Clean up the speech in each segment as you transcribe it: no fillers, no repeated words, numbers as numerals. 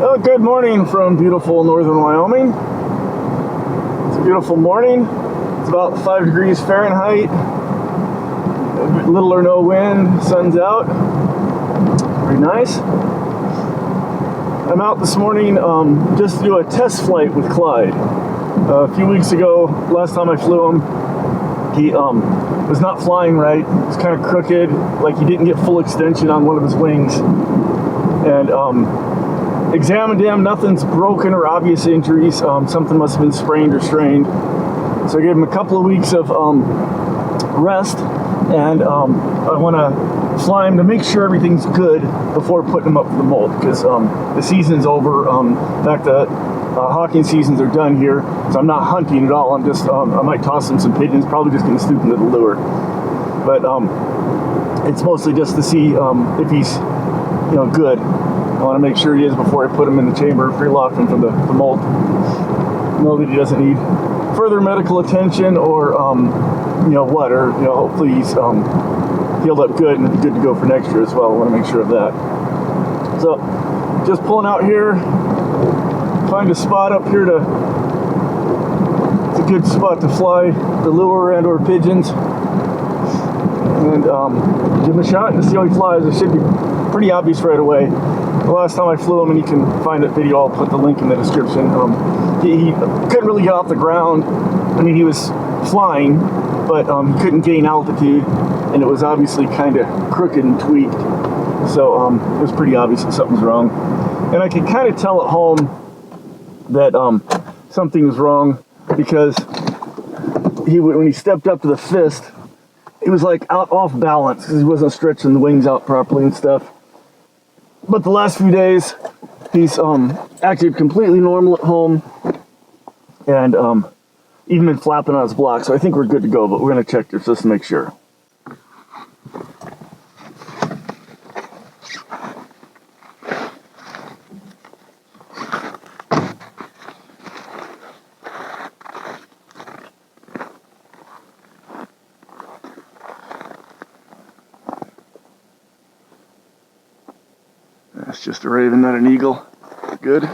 Well, good morning from beautiful northern Wyoming. It's a beautiful morning. It's about 5 degrees Fahrenheit. Little or no wind, sun's out. Very nice. I'm out this morning just to do a test flight with Clyde. A few weeks ago, last time I flew him, he was not flying right. He was kind of crooked, like he didn't get full extension on one of his wings. And examined him, nothing's broken or obvious injuries. Something must have been sprained or strained. So I gave him a couple of weeks of rest, and I want to fly him to make sure everything's good before putting him up for the molt, because the season's over. In fact, the hawking seasons are done here, so I'm not hunting at all. I'm just, I might toss him some pigeons, probably just going to snoop into the lure. But it's mostly just to see if he's, good. I want to make sure he is before I put him in the chamber, pre-lock him from the molt. Know that he doesn't need further medical attention or, hopefully he's healed up good and good to go for next year as well. I want to make sure of that. So, just pulling out here, find a spot up here it's a good spot to fly the lure and or pigeons. And give him a shot and see how he flies. It should be pretty obvious right away. The last time I flew him, and you can find that video, I'll put the link in the description. He couldn't really get off the ground. I mean, he was flying, but he couldn't gain altitude, and it was obviously kind of crooked and tweaked. So it was pretty obvious that something's wrong. And I could kind of tell at home that something was wrong, because when he stepped up to the fist, he was like off balance because he wasn't stretching the wings out properly and stuff. But the last few days, he's acted completely normal at home, and even been flapping on his block. So I think we're good to go, but we're going to check this just to make sure. That's just a raven, not an eagle. Good.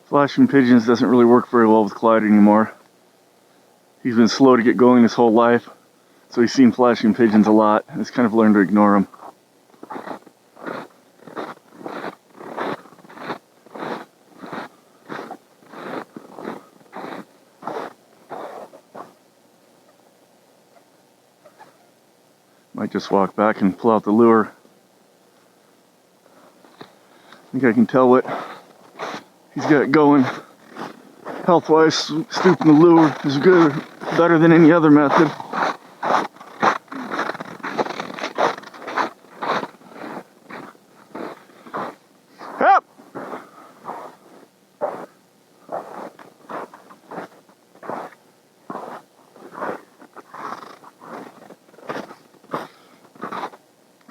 Flashing pigeons doesn't really work very well with Clyde anymore. He's been slow to get going his whole life, so he's seen flashing pigeons a lot, and he's kind of learned to ignore them. Might just walk back and pull out the lure. I think I can tell what he's got going. Health-wise, stooping the lure is good, better than any other method.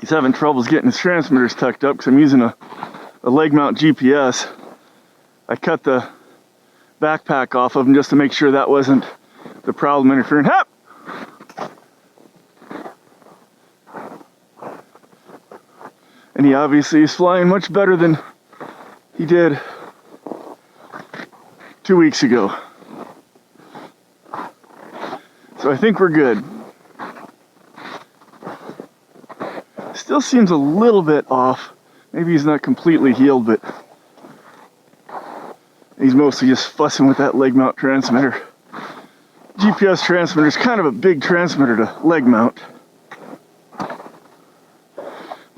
He's having troubles getting his transmitters tucked up because I'm using a leg mount GPS. I cut the backpack off of him just to make sure that wasn't the problem interfering. Hop! And he obviously is flying much better than he did 2 weeks ago. So I think we're good. Still seems a little bit off. Maybe he's not completely healed, but he's mostly just fussing with that leg mount transmitter. GPS transmitter is kind of a big transmitter to leg mount. But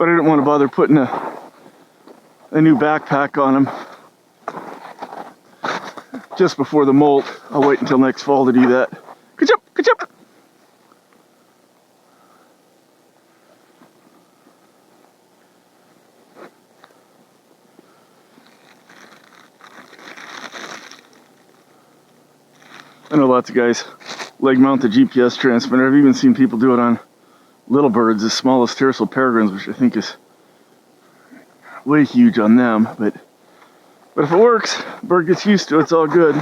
I didn't want to bother putting a new backpack on him just before the molt. I'll wait until next fall to do that. Good job, good job. I know lots of guys leg mount the GPS transmitter. I've even seen people do it on little birds as small as terrestrial peregrines, which I think is way huge on them, but if it works, bird gets used to it, it's all good.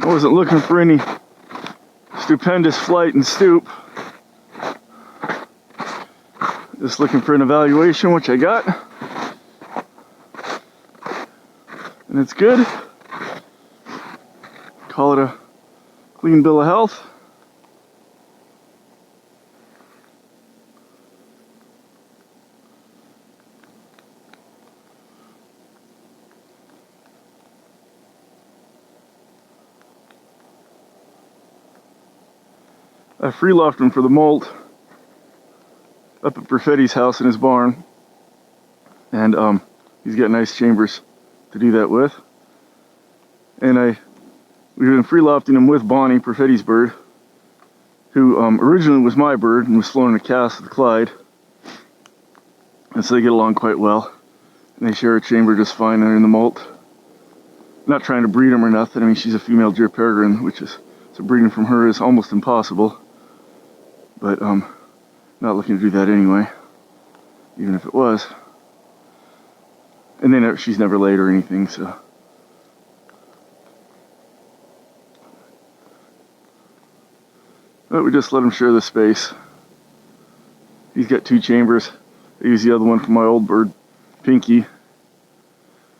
I wasn't looking for any stupendous flight and stoop. Just looking for an evaluation, which I got. And it's good. Call it a clean bill of health. I free lofted him for the molt up at Perfetti's house in his barn, and he's got nice chambers to do that with. And we've been free lofting him with Bonnie, Perfetti's bird, who originally was my bird and was flown in a cast with Clyde, and so they get along quite well, and they share a chamber just fine there in the molt. Not trying to breed them or nothing. I mean, she's a female deer peregrine, which is, so breeding from her is almost impossible. But not looking to do that anyway, even if it was. And then she's never laid or anything, so. But we just let him share the space. He's got 2 chambers. I use the other one for my old bird, Pinky,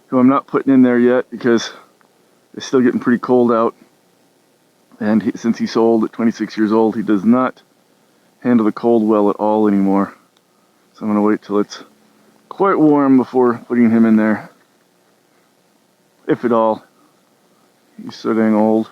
who I'm not putting in there yet because it's still getting pretty cold out. And since he's so old, at 26 years old, he does not handle the cold well at all anymore. So I'm going to wait till it's quite warm before putting him in there. If at all. He's so dang old.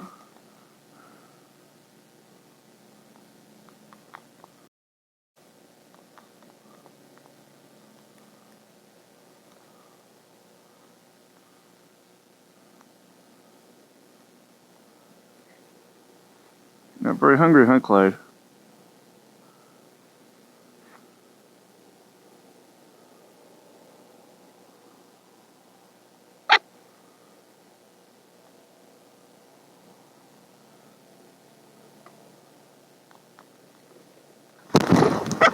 Not very hungry, huh, Clyde?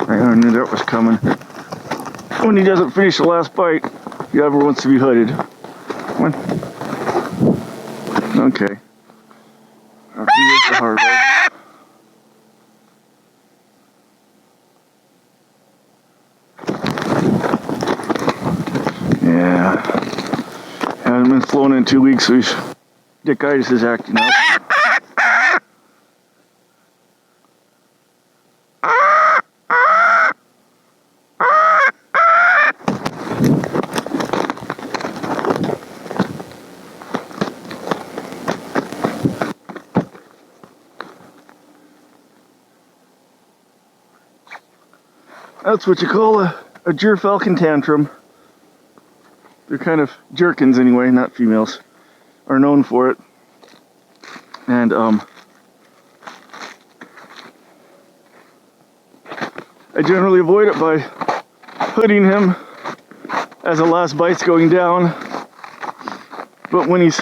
I knew that was coming. When he doesn't finish the last bite, he ever wants to be hooded. Come on. Okay. I'll do this the hard way. Yeah. Hasn't been flown in 2 weeks, so his dickitis is acting up. That's what you call a gyrfalcon tantrum. They're kind of gyrkins anyway, not females, are known for it. And I generally avoid it by hooding him as the last bite's going down. But when he's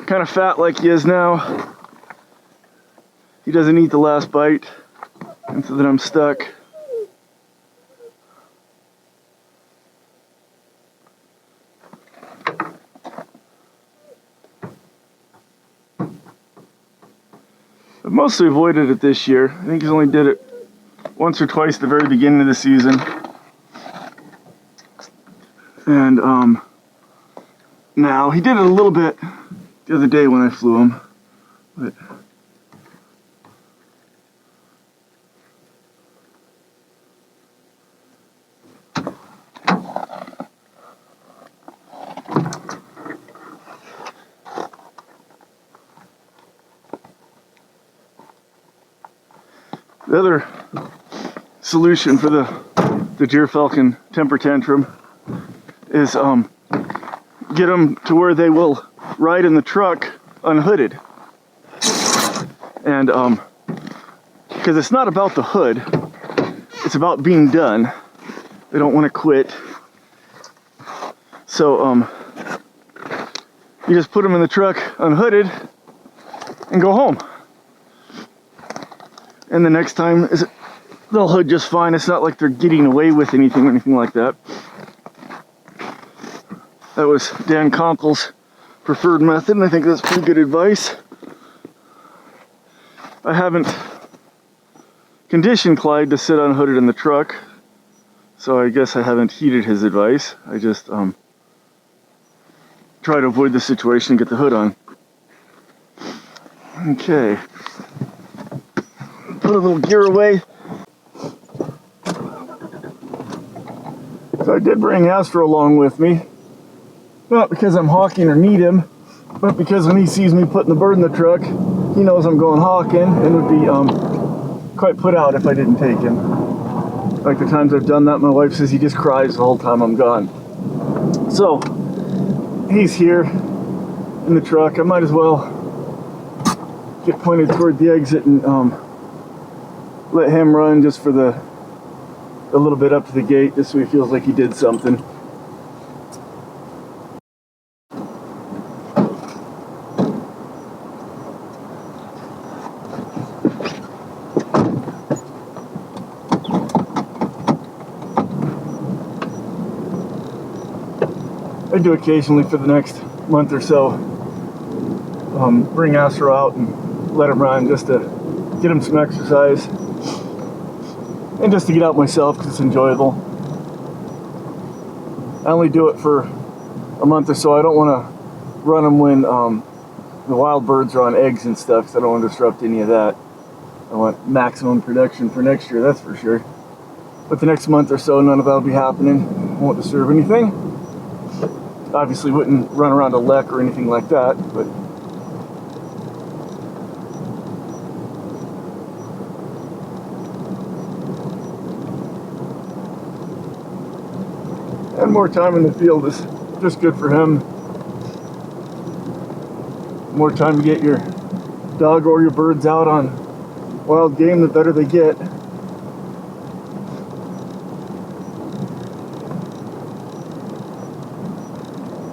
kind of fat like he is now, he doesn't eat the last bite, and so then I'm stuck. I've mostly avoided it this year. I think he's only did it once or twice at the very beginning of the season. And now he did it a little bit the other day when I flew him. But the other solution for the gyrfalcon temper tantrum is get them to where they will ride in the truck unhooded. And because it's not about the hood, it's about being done. They don't want to quit. So you just put them in the truck unhooded and go home. And the next time they'll hood just fine. It's not like they're getting away with anything or anything like that. That was Dan Conkle's preferred method, and I think that's pretty good advice. I haven't conditioned Clyde to sit unhooded in the truck, so I guess I haven't heeded his advice. I just try to avoid the situation and get the hood on. Okay. Put a little gear away. So I did bring Astro along with me. Not because I'm hawking or need him, but because when he sees me putting the bird in the truck, he knows I'm going hawking and would be quite put out if I didn't take him. Like the times I've done that, my wife says he just cries the whole time I'm gone. So, he's here in the truck. I might as well get pointed toward the exit and let him run just for a little bit up to the gate, just so he feels like he did something. I do occasionally for the next month or so bring Astro out and let him run just to get him some exercise and just to get out myself because it's enjoyable. I only do it for a month or so. I don't want to run them when the wild birds are on eggs and stuff, because I don't want to disrupt any of that. I want maximum production for next year, that's for sure. But the next month or so, none of that will be happening. Won't disturb anything. Obviously wouldn't run around a lek or anything like that, but and more time in the field is just good for him. More time to get your dog or your birds out on wild game, the better they get.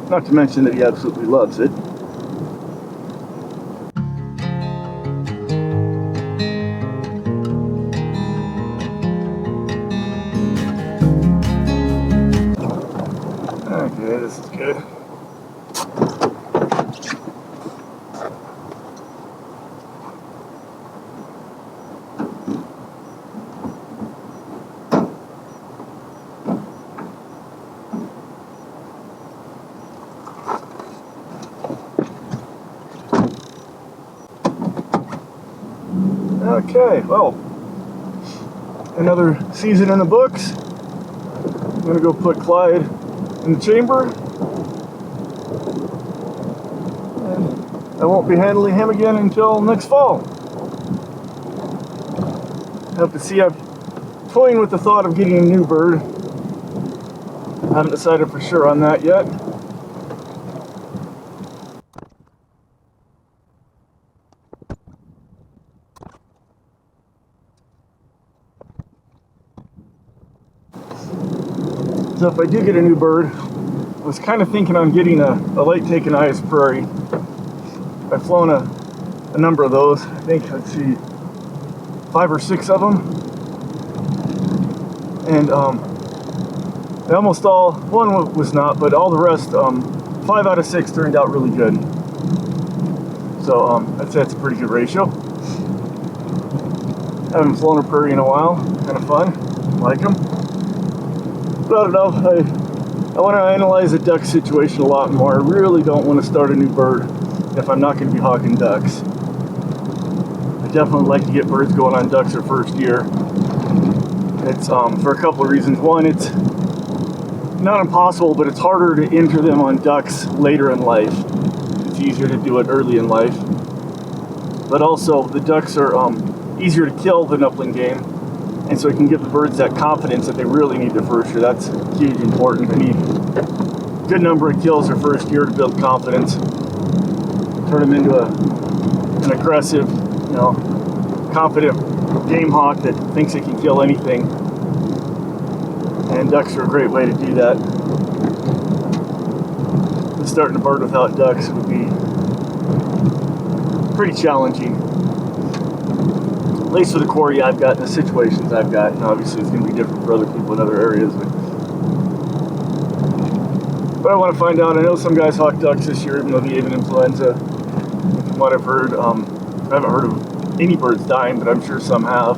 Not to mention that he absolutely loves it. Okay, this is good. Okay, well, another season in the books. I'm gonna go put Clyde in the chamber, and I won't be handling him again until next fall. I hope to see I've toying with the thought of getting a new bird. I haven't decided for sure on that yet. So if I do get a new bird, I was kind of thinking on getting a light taken eyes prairie. I've flown a number of those. I think, let's see, 5 or 6 of them. And they almost all, one was not, but all the rest, 5 out of 6 turned out really good. So I'd say it's a pretty good ratio. Haven't flown a prairie in a while. Kind of fun. Like them. But I don't know. I want to analyze the duck situation a lot more. I really don't want to start a new bird if I'm not going to be hawking ducks. I definitely like to get birds going on ducks their first year. It's for a couple of reasons. One, it's not impossible, but it's harder to enter them on ducks later in life. It's easier to do it early in life. But also, the ducks are easier to kill than upland game. And so it can give the birds that confidence that they really need their first year. That's hugely important. They need a good number of kills their first year to build confidence. Turn them into an aggressive, confident game hawk that thinks it can kill anything. And ducks are a great way to do that. Starting a bird without ducks would be pretty challenging. At least for the quarry I've got and the situations I've got. And obviously it's going to be different for other people in other areas. But I want to find out. I know some guys hawk ducks this year, even though the avian influenza, from what I've heard, I haven't heard of any birds dying, but I'm sure some have.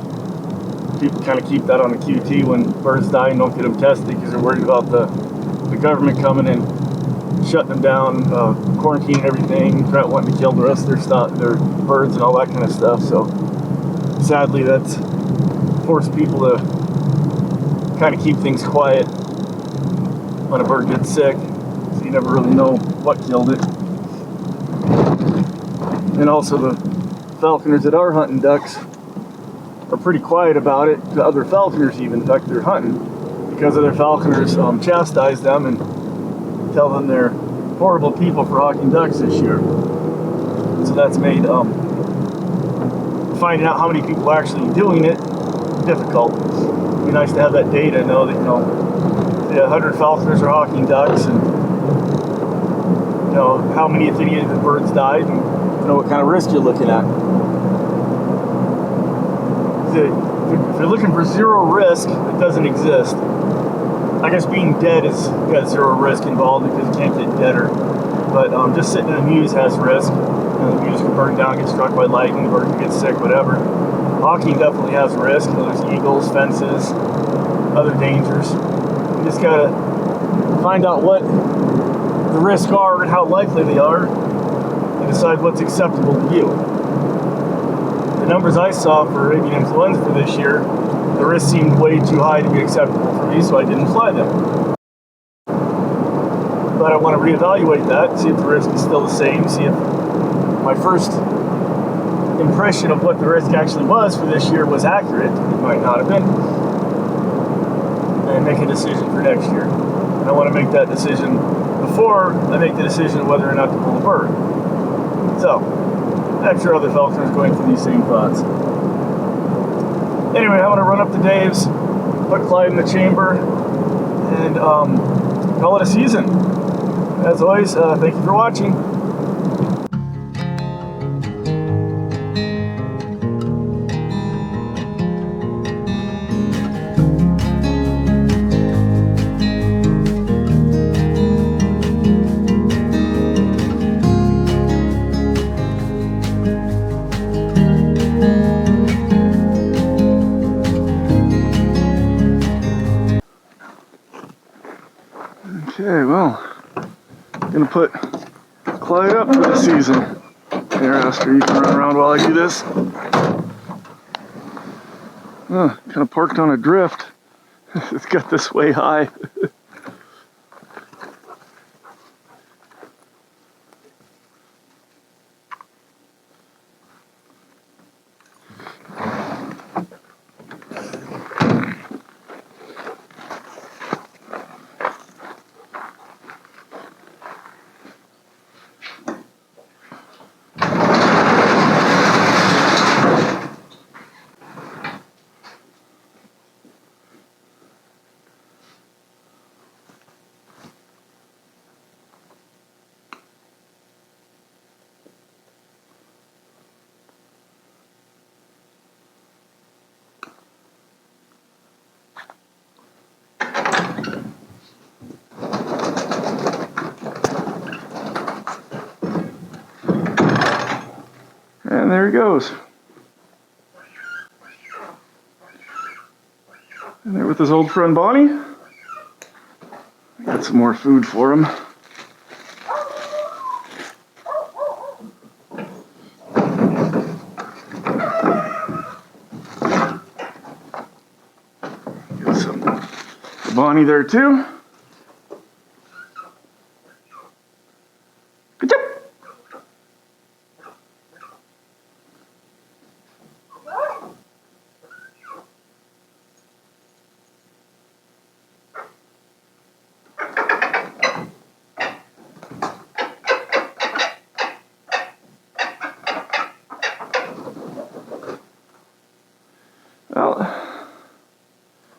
People kind of keep that on the QT when birds die and don't get them tested because they're worried about the government coming and shutting them down, quarantining everything, wanting to kill the rest of their birds and all that kind of stuff. So sadly, that's forced people to kind of keep things quiet when a bird gets sick, so you never really know what killed it. And also the falconers that are hunting ducks are pretty quiet about it to other falconers even. In fact, they're hunting because other falconers chastise them and tell them they're horrible people for hawking ducks this year. So that's made finding out how many people are actually doing it difficult. It'd be nice to have that data, know that 100 falconers are hawking ducks, and how many, if any, of the birds died, and what kind of risk you're looking at. If you're looking for zero risk, it doesn't exist. I guess being dead has got zero risk involved because you can't get deader. But just sitting in a muse has risk. The muse can burn down, get struck by lightning, or can get sick, whatever. Hawking definitely has risk. There's eagles, fences, other dangers. You just gotta find out what the risks are and how likely they are, and decide what's acceptable to you. The numbers I saw for avian influenza for this year, the risk seemed way too high to be acceptable for me, so I didn't fly them. But I want to reevaluate that, see if the risk is still the same, see if my first impression of what the risk actually was for this year was accurate. It might not have been. And make a decision for next year. And I want to make that decision before I make the decision of whether or not to pull a bird. So, I'm sure other falconers are going through these same thoughts. Anyway, I'm going to run up to Dave's, put Clyde in the chamber, and call it a season. As always, thank you for watching. Okay, well, I'm gonna put Clyde up for the season. Here, Astro, you can run around while I do this. Oh, kind of parked on a drift. It's got this way high. And there he goes. And there with his old friend Bonnie. Got some more food for him. Get some Bonnie there too. Good job. Well,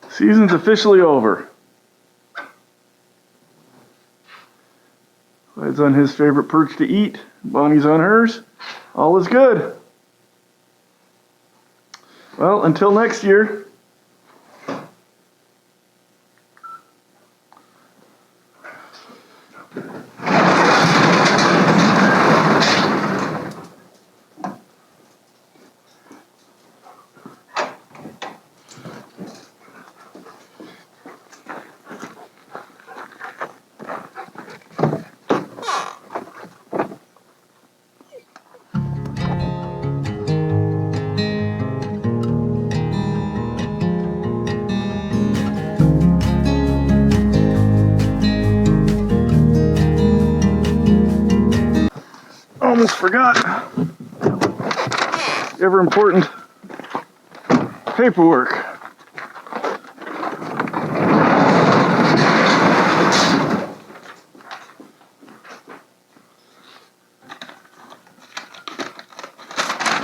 season's officially over. Clyde's on his favorite perch to eat. Bonnie's on hers. All is good. Well, until next year. Almost forgot ever important paperwork.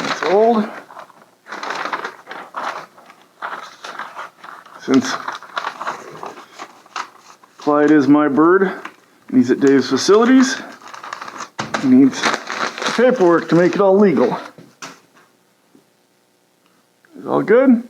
It's old. Since Clyde is my bird and he's at Dave's facilities, he needs paperwork to make it all legal. Is all good?